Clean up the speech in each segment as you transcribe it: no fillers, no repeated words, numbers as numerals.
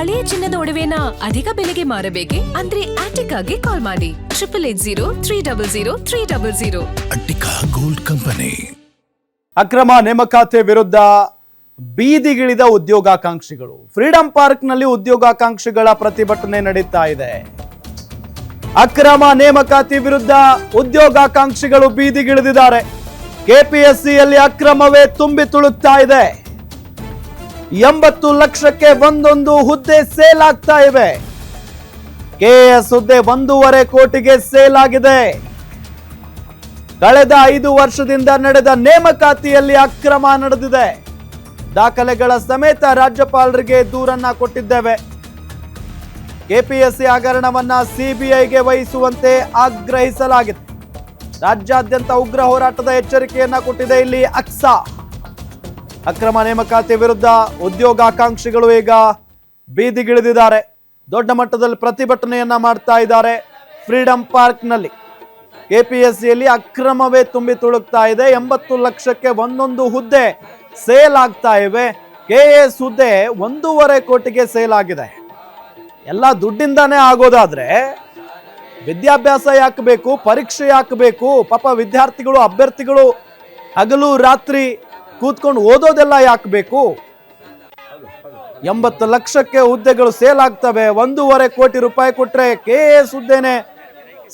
ಹಳೆಯ ಚಿನ್ನದ ಒಡವೆನ ಅಧಿಕ ಬೆಲೆಗೆ ಮಾರಬೇಕೆ? ಅಂದ್ರೆ ಆಟಿಕಾಗೆ ಕಾಲ್ ಮಾಡಿ 8880 ಅಟ್ಟಿಕಾ ಗೋಲ್ಡ್ ಕಂಪನಿ. ಅಕ್ರಮ ನೇಮಕಾತಿ ವಿರುದ್ಧ ಬೀದಿಗಿಳಿದ ಉದ್ಯೋಗಾಕಾಂಕ್ಷಿಗಳು. ಫ್ರೀಡಂ ಪಾರ್ಕ್ ನಲ್ಲಿ ಉದ್ಯೋಗಾಕಾಂಕ್ಷಿಗಳ ಪ್ರತಿಭಟನೆ ನಡೀತಾ ಇದೆ. ಅಕ್ರಮ ನೇಮಕಾತಿ ವಿರುದ್ಧ ಉದ್ಯೋಗಾಕಾಂಕ್ಷಿಗಳು ಬೀದಿಗಿಳಿದಿದ್ದಾರೆ. ಕೆಪಿಎಸ್ಸಿಯಲ್ಲಿ ಅಕ್ರಮವೇ ತುಂಬಿ ತುಳುಕ್ತಾ ಇದೆ. 80 ಲಕ್ಷಕ್ಕೆ ಒಂದೊಂದು ಹುದ್ದೆ ಸೇಲ್ ಆಗ್ತಾ ಇವೆ. ಕೆಎಎಸ್ ಹುದ್ದೆ 1.5 ಕೋಟಿಗೆ ಸೇಲ್ ಆಗಿದೆ. ಕಳೆದ 5 ವರ್ಷದಿಂದ ನಡೆದ ನೇಮಕಾತಿಯಲ್ಲಿ ಅಕ್ರಮ ನಡೆದಿದೆ. ದಾಖಲೆಗಳ ಸಮೇತ ರಾಜ್ಯಪಾಲರಿಗೆ ದೂರನ್ನ ಕೊಟ್ಟಿದ್ದೇವೆ. ಕೆಪಿಎಸ್ಸಿ ಹಗರಣವನ್ನ ಸಿಬಿಐಗೆ ವಹಿಸುವಂತೆ ಆಗ್ರಹಿಸಲಾಗಿದೆ. ರಾಜ್ಯಾದ್ಯಂತ ಉಗ್ರ ಹೋರಾಟದ ಎಚ್ಚರಿಕೆಯನ್ನ ಕೊಟ್ಟಿದೆ ಇಲ್ಲಿ ಅಕ್ಸಾ. ಅಕ್ರಮ ನೇಮಕಾತಿ ವಿರುದ್ಧ ಉದ್ಯೋಗಾಕಾಂಕ್ಷಿಗಳು ಈಗ ಬೀದಿಗಿಳಿದಿದ್ದಾರೆ. ದೊಡ್ಡ ಮಟ್ಟದಲ್ಲಿ ಪ್ರತಿಭಟನೆಯನ್ನ ಮಾಡ್ತಾ ಇದ್ದಾರೆ. ಫ್ರೀಡಂ ಪಾರ್ಕ್ ನಲ್ಲಿ ಕೆಪಿಎಸ್ಸಿಯಲ್ಲಿ ಅಕ್ರಮವೇ ತುಂಬಿ ತುಳುಕ್ತಾ ಇದೆ. 80 ಲಕ್ಷಕ್ಕೆ ಒಂದೊಂದು ಹುದ್ದೆ ಸೇಲ್ ಆಗ್ತಾ ಇವೆ. ಕೆಎಎಸ್ ಹುದ್ದೆ 1.5 ಕೋಟಿಗೆ ಸೇಲ್ ಆಗಿದೆ. ಎಲ್ಲ ದುಡ್ಡಿಂದಾನೇ ಆಗೋದಾದ್ರೆ ವಿದ್ಯಾಭ್ಯಾಸ ಯಾಕೆ ಬೇಕು, ಪರೀಕ್ಷೆ ಯಾಕೆ ಬೇಕು? ಪಾಪ ವಿದ್ಯಾರ್ಥಿಗಳು, ಅಭ್ಯರ್ಥಿಗಳು ಹಗಲು ರಾತ್ರಿ ಕೂತ್ಕೊಂಡು ಓದೋದೆಲ್ಲ ಯಾಕೆ ಬೇಕು? 80 ಲಕ್ಷಕ್ಕೆ ಹುದ್ದೆಗಳು ಸೇಲ್ ಆಗ್ತವೆ. 1.5 ಕೋಟಿ ರೂಪಾಯಿ ಕೊಟ್ರೆ ಕೆಎಎಸ್ ಹುದ್ದೆನೆ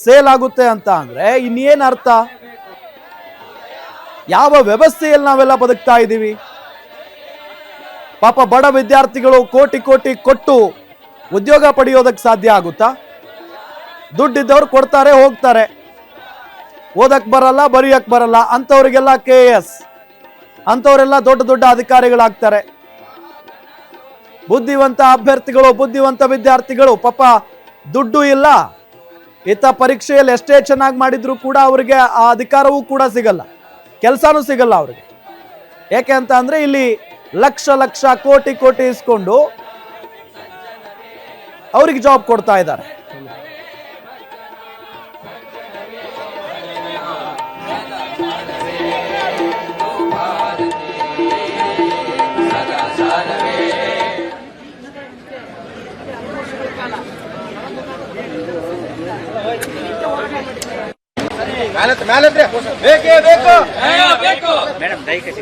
ಸೇಲ್ ಆಗುತ್ತೆ ಅಂತ ಅಂದ್ರೆ ಇನ್ನೇನ್ ಅರ್ಥ? ಯಾವ ವ್ಯವಸ್ಥೆಯಲ್ಲಿ ನಾವೆಲ್ಲ ಬದುಕ್ತಾ ಇದ್ದೀವಿ? ಪಾಪ ಬಡ ವಿದ್ಯಾರ್ಥಿಗಳು ಕೋಟಿ ಕೋಟಿ ಕೊಟ್ಟು ಉದ್ಯೋಗ ಪಡೆಯೋದಕ್ಕೆ ಸಾಧ್ಯ ಆಗುತ್ತಾ? ದುಡ್ಡಿದ್ದವ್ರು ಕೊಡ್ತಾರೆ, ಹೋಗ್ತಾರೆ. ಓದಕ್ ಬರಲ್ಲ, ಬರೆಯಕ್ ಬರಲ್ಲ ಅಂತವ್ರಿಗೆಲ್ಲ ಕೆಎಎಸ್, ಅಂತವರೆಲ್ಲ ದೊಡ್ಡ ದೊಡ್ಡ ಅಧಿಕಾರಿಗಳಾಗ್ತಾರೆ. ಬುದ್ಧಿವಂತ ಅಭ್ಯರ್ಥಿಗಳು, ಬುದ್ಧಿವಂತ ವಿದ್ಯಾರ್ಥಿಗಳು ಪಾಪ ದುಡ್ಡು ಇಲ್ಲ, ಇತ್ತ ಪರೀಕ್ಷೆಯಲ್ಲಿ ಎಷ್ಟೇ ಚೆನ್ನಾಗಿ ಮಾಡಿದ್ರು ಕೂಡ ಅವರಿಗೆ ಆ ಅಧಿಕಾರವೂ ಕೂಡ ಸಿಗಲ್ಲ, ಕೆಲಸನೂ ಸಿಗಲ್ಲ ಅವ್ರಿಗೆ. ಯಾಕೆ ಅಂತ ಅಂದ್ರೆ ಇಲ್ಲಿ ಲಕ್ಷ ಲಕ್ಷ ಕೋಟಿ ಕೋಟಿ ಇಸ್ಕೊಂಡು ಅವ್ರಿಗೆ ಜಾಬ್ ಕೊಡ್ತಾ ಇದ್ದಾರೆ. ಬೇಕೇ ಬೇಕು ಮೇಡಮ್ ದಯವಿಟ್ಟು